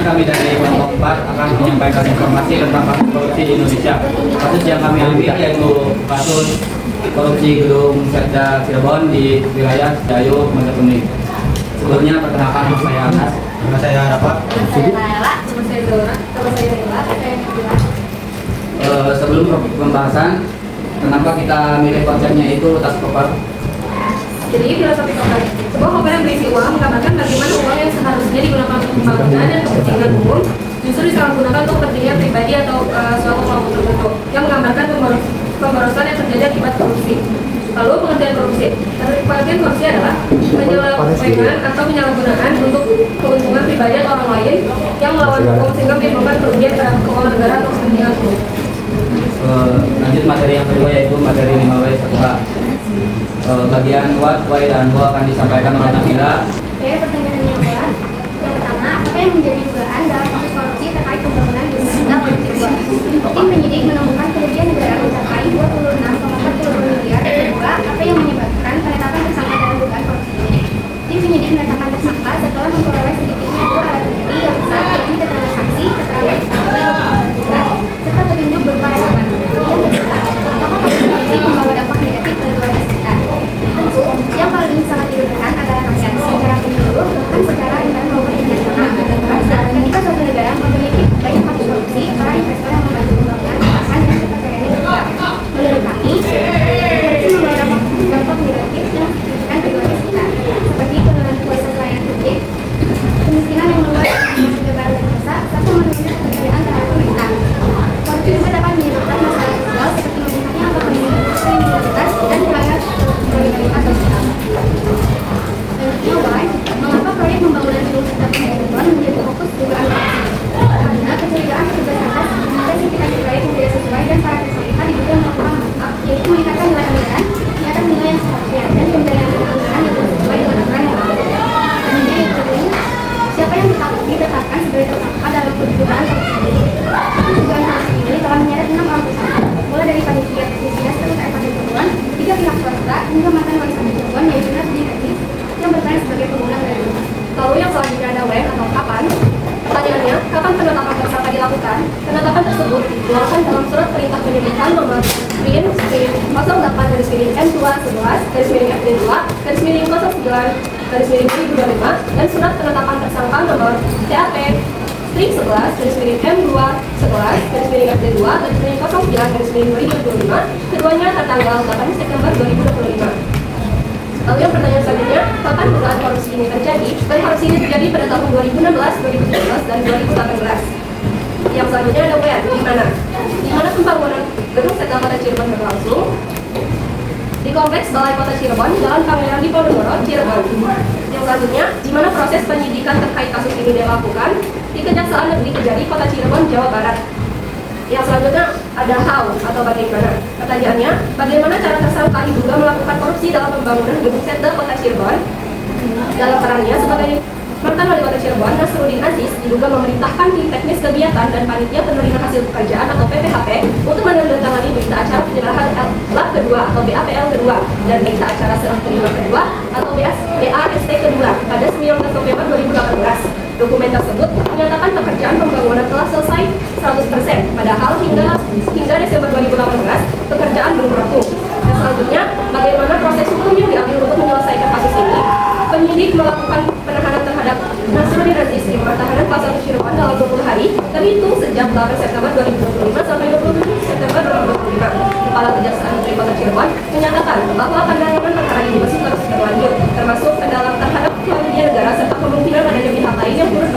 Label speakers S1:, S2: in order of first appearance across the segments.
S1: kami dari kelompok 4 akan menyampaikan informasi tentang kasus korupsi di Indonesia. Kasus yang kami ambil yaitu kasus korupsi gedung Setda Cirebon di wilayah Dayu, Mendepuni. Sebelumnya perkenalkan saya Anas.
S2: Nama saya Rafa.
S3: Saya Nayla, nama saya Dora, nama saya Nayla, saya Nabila.
S1: Sebelum pembahasan, kenapa kita milih konsepnya itu tas koper?
S3: Jadi filosofi koper, sebuah koper yang berisi uang menggambarkan bagaimana uang yang seharusnya digunakan untuk pembangunan dan kepentingan umum justru disalahgunakan untuk kepentingan pribadi atau suatu kelompok tertentu yang menggambarkan pemborosan yang terjadi akibat korupsi. Lalu pengertian korupsi. Pengertian korupsi adalah penyelewengan atau penyalahgunaan untuk keuntungan pribadi atau orang lain yang melawan hukum sehingga menimbulkan kerugian terhadap keuangan negara atau kepentingan umum.
S1: Lanjut materi yang kedua yaitu materi 5W 1H. Bagian what, why, dan who akan disampaikan oleh Nabila.
S4: Oke, pertanyaan yang kedua. Yang pertama, apa yang menjadi dugaan dalam kasus korupsi terkait pembangunan gedung Setda Cirebon? Tim penyidik menemukan kerugian negara mencapai 26,42 miliar. Yang kedua, apa yang menyebabkan penetapan tersangka dalam dugaan korupsi ini? Tim penyidik menetapkan tersangka setelah memperoleh sedikitnya 2 alat bukti yang besar, yakni keterangan saksi, keterangan serta petunjuk berupa rekaman. Yang kedua, apakah kasus korupsi membawa dampak negatif bagi warga sekitar? Tentu, yang paling sangat dirugikan adalah rakyat secara menyeluruh, bahkan secara intern maupun internasional. Ketika suatu negara memiliki banyak kasus korupsi, para investor yang membantu pembangunan kawasan dan kepercayaan negara. Menurut kami, korupsi membawa dampak negatif yang signifikan bagi warga sekitar, seperti penurunan kuasa pelayanan publik, kemiskinan yang meluas, penyebaran desa, serta menurunkan kepercayaan terhadap pemerintah. Korupsi juga dapat menyebabkan masalah sosial seperti meningkatnya angka kriminalitas dan hilangnya solidaritas sosial. Selanjutnya, why? Mengapa proyek pembangunan gedung Setda Cirebon menjadi fokus dugaan korupsi? Karena kecurigaan petugas atas spesifikasi proyek yang tidak sesuai dan para tersangka diduga melakukan markup, yaitu meningkatkan nilai anggaran di atas nilai yang seharusnya dan pemberian anggaran yang tidak sesuai dengan aturan yang ada. Kemudian yang kedua, siapa yang ditetapkan sebagai tersangka dalam dugaan korupsi ini? Dugaan korupsi ini telah menyeret 6 orang tersangka, mulai dari panitia dinas terkait Cirebon, 3 pihak swasta hingga mantan wali kota Cirebon yaitu Nasdi Hadis yang berperan sebagai pengguna gedung.
S3: Lalu yang selanjutnya ada when atau kapan. Pertanyaannya, kapan penetapan tersangka dilakukan? Penetapan tersebut dikeluarkan dalam surat perintah penyidikan nomor PIN 08-11-11-FD2-09-09-2025 dan surat penetapan tersangka nomor TAP M2-11-12-FD2-09-09-2025 keduanya tertanggal 8 September 2025. Lalu yang pertanyaan selanjutnya, kapan dugaan korupsi ini terjadi? Dan korupsi ini terjadi pada tahun 2016, 2017, dan 2018. Yang selanjutnya ada where, di mana? Di mana pembangunan gedung Setda Kota Cirebon berlangsung? Di Kompleks Balai Kota Cirebon, Jalan Pangeran Diponegoro, Cirebon. Yang selanjutnya, di mana proses penyidikan terkait kasus ini dilakukan? Di Kejaksaan Negeri Kejari, Kota Cirebon, Jawa Barat. Yang selanjutnya ada how atau bagaimana. Pertanyaannya, bagaimana cara tersangka diduga melakukan korupsi dalam pembangunan gedung Setda Kota Cirebon? Dalam perannya sebagai mantan wali kota Cirebon, Nasruddin Aziz diduga memerintahkan tim teknis kegiatan dan panitia penerima hasil pekerjaan atau PPHP untuk menandatangani berita acara penyerahan lab kedua atau BAPL kedua dan berita acara serah terima kedua atau BAST kedua pada 19 November 2018. Dokumen tersebut menyatakan pekerjaan pembangunan telah selesai 100%, padahal hingga Desember 2018 pekerjaan belum rampung. Dan selanjutnya, bagaimana proses hukum yang diambil untuk menyelesaikan kasus ini? Penyidik melakukan penahanan terhadap Nasruddin Aziz di rumah tahanan Pasar Cirebon dalam 20 hari, terhitung sejak 8 September 2025 sampai 27 September 2025. Kepala Kejaksaan Negeri Kota Cirebon menyatakan bahwa pendalaman perkara ini masih terus berlanjut, termasuk pendalaman terhadap kerugian negara serta kemungkinan adanya pihak lain yang turut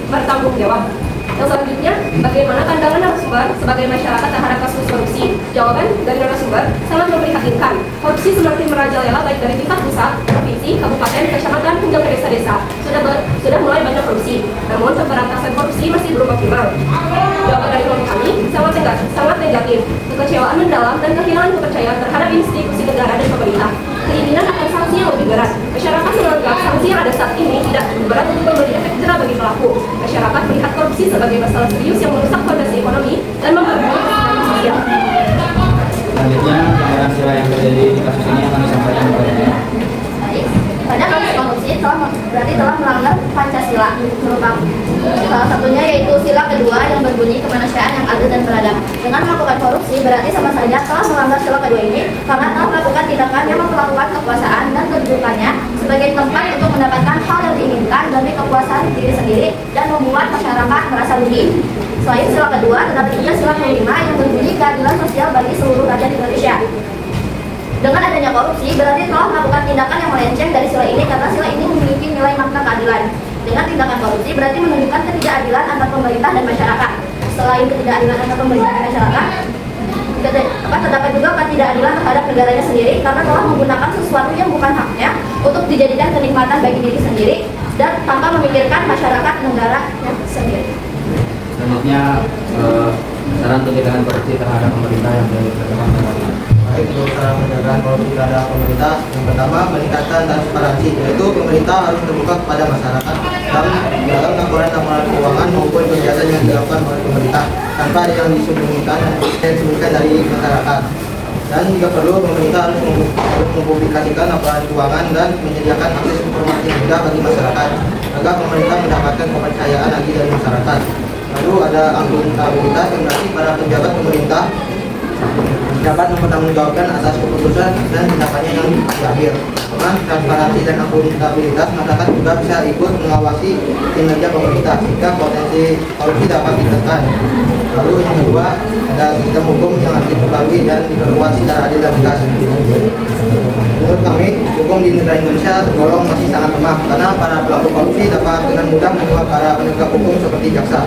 S3: bertanggung jawab. Yang selanjutnya, bagaimana pandangan narasumber sebagai masyarakat terhadap kasus korupsi? Jawaban dari narasumber sangat memprihatinkan. Korupsi semakin merajalela baik dari tingkat pusat, provinsi, kabupaten, kecamatan hingga ke desa-desa. Sudah mulai banyak korupsi, namun pemberantasan korupsi masih belum optimal. Jawaban dari kelompok kami sangat negatif. Kekecewaan mendalam dan kehilangan kepercayaan terhadap institusi negara dan pemerintah. Keinginan akan sanksi yang lebih berat. Masyarakat menganggap sanksi yang ada saat ini tidak cukup berat untuk memberi efek jerah bagi pelaku. Masyarakat melihat korupsi sebagai masalah serius yang merusak fondasi ekonomi dan memperburuk kesejahteraan sosial.
S1: Selanjutnya, gambaran sila yang terjadi di kasus ini akan disampaikan oleh
S4: Pada kasus korupsi berarti telah melanggar Pancasila merupakan salah satunya yaitu sila kedua yang berbunyi kemanusiaan yang adil dan beradab. Dengan melakukan korupsi berarti sama saja telah melanggar sila kedua ini karena telah melakukan tindakan yang memperlakukan kekuasaan dan kedudukannya sebagai tempat untuk mendapatkan hal yang diinginkan demi kepuasan diri sendiri dan membuat masyarakat merasa rugi. Selain sila kedua, terdapat juga sila kelima yang berbunyi keadilan sosial bagi seluruh rakyat Indonesia. Dengan adanya korupsi, berarti telah melakukan tindakan yang melenceng dari sila ini karena sila ini memiliki nilai makna keadilan. Dengan tindakan korupsi berarti menunjukkan ketidakadilan antar pemerintah dan masyarakat. Selain ketidakadilan antar pemerintah dan masyarakat, terdapat juga ketidakadilan terhadap negaranya sendiri karena telah menggunakan sesuatu yang bukan haknya untuk dijadikan kenikmatan bagi diri sendiri dan tanpa memikirkan masyarakat negaranya sendiri.
S1: Selanjutnya saran pencegahan korupsi terhadap pemerintah yang dilakukan pemerintah.
S2: Baik, untuk cara pencegahan korupsi terhadap pemerintah, yang pertama meningkatkan transparansi, yaitu pemerintah harus terbuka kepada masyarakat dalam laporan-laporan keuangan maupun kegiatan yang dilakukan oleh pemerintah tanpa ada yang disembunyikan dari masyarakat. Dan jika perlu, pemerintah harus mempublikasikan laporan keuangan dan menyediakan akses informasi mudah bagi masyarakat agar pemerintah mendapatkan kepercayaan lagi dari masyarakat. Lalu ada akuntabilitas yang berarti para pejabat pemerintah dapat mempertanggungjawabkan atas keputusan dan tindakannya yang diambil. Dengan transparansi dan akuntabilitas, masyarakat juga bisa ikut mengawasi kinerja pemerintah sehingga potensi korupsi dapat ditekan. Lalu yang kedua, ada sistem hukum yang harus diperbarui dan diperkuat secara adil dan tegas. Menurut kami, hukum di negara Indonesia tergolong masih sangat lemah karena para pelaku korupsi dapat dengan mudah menyuap para penegak hukum seperti jaksa.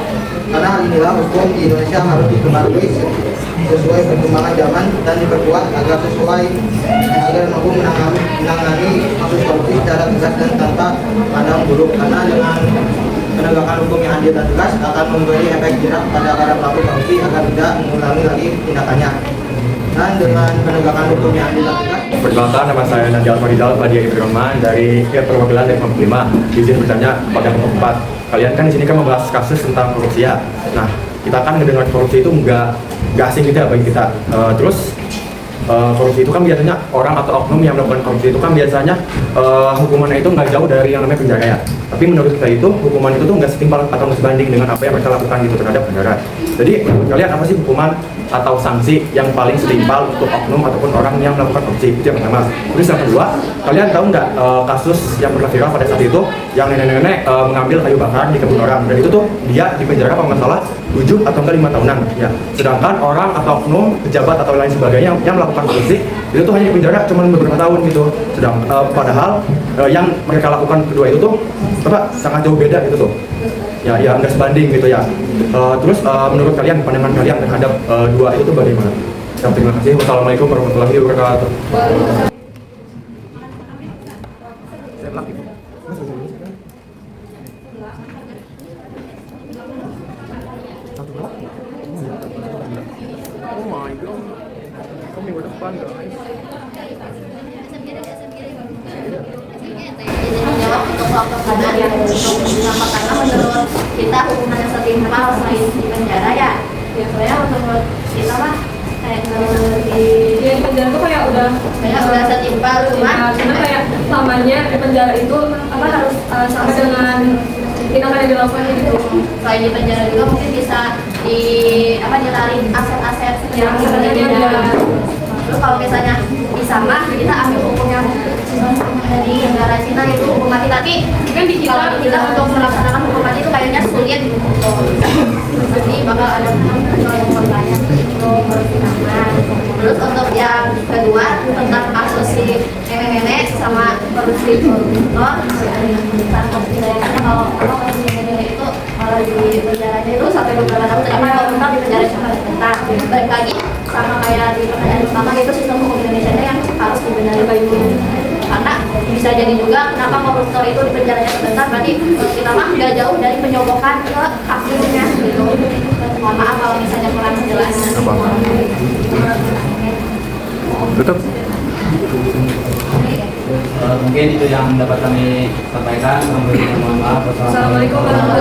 S2: Karena hal inilah hukum di Indonesia harus diperbarui sesuai perkembangan zaman dan diperkuat agar mampu menangani kasus korupsi secara tegas dan tanpa pandang bulu. Karena dengan penegakan hukum yang adil dan tegas akan memberi efek jerak pada para pelaku korupsi agar tidak mengulangi lagi tindakannya. Dan dengan penegakan hukum yang adil dan tegas.
S5: Perkenalkan, nama saya Nadia Alfaridal Fadia Ibrahman dari perwakilan dari 55. Izin bertanya kepada keempat. Kalian kan di sini kan membahas kasus tentang korupsi ya. Nah, kita kan mendengar korupsi itu nggak asing gitu ya bagi kita. Korupsi itu kan biasanya orang atau oknum yang melakukan korupsi itu kan biasanya hukumannya itu nggak jauh dari yang namanya penjara ya. Tapi menurut kita itu hukuman itu tuh nggak setimpal atau nggak sebanding dengan apa yang mereka lakukan gitu terhadap negara. Jadi menurut kalian apa sih hukuman atau sanksi yang paling setimpal untuk oknum ataupun orang yang melakukan korupsi? Itu yang pertama. Terus yang kedua, kalian tahu nggak kasus yang pernah viral pada saat itu yang nenek-nenek mengambil kayu bakar di kebun orang, dan itu tuh dia dipenjara kalau nggak salah 7 atau enggak 5 tahunan ya. Sedangkan orang atau oknum pejabat atau lain sebagainya yang melakukan korupsi itu tuh hanya dipenjara cuma beberapa tahun gitu. Padahal yang mereka lakukan kedua itu tuh sangat jauh beda gitu tuh. Ya nggak sebanding gitu ya. Terus menurut kalian, pandangan kalian terhadap dua itu tuh bagaimana? Terima kasih. Wassalamualaikum warahmatullahi wabarakatuh. Oh my god. Kau minggu depan guys.
S4: Menjawab untuk melakukan yang karena menurut kita hukuman yang setimpal selain di penjara ya soalnya menurut kita mah kayak
S3: di penjara tuh kayak udah
S4: setimpal
S3: cuma kayak lamanya di penjara itu harus sama dengan tindakan yang dilakukan gitu.
S4: Selain di penjara juga mungkin bisa ditarik aset-aset yang sebenarnya. Terus kalau misalnya di sana kita ambil hukum yang dari negara Cina itu hukum mati, tapi kan di kita untuk melaksanakan hukum mati itu kayaknya sulit. Jadi bakal ada yang banyak Terus untuk yang kedua tentang kasus si nenek-nenek sama korupsi koruptor, kalau nenek-nenek itu kalau di penjaranya itu sampai beberapa tahun, tapi kalau koruptor di penjara cuma sebentar. Balik lagi sama kayak di pertanyaan pertama, itu sistem hukum Indonesia yang harus dibenahi baik-baik. Karena bisa jadi juga kenapa koruptor itu di penjaranya sebentar, berarti kita mah nggak jauh dari penyogokan ke kasusnya gitu. Mohon maaf kalau misalnya kurang jelas.
S5: Tutup.
S1: Mungkin itu yang dapat kami sampaikan. Mohon maaf.
S3: Assalamualaikum warahmatullahi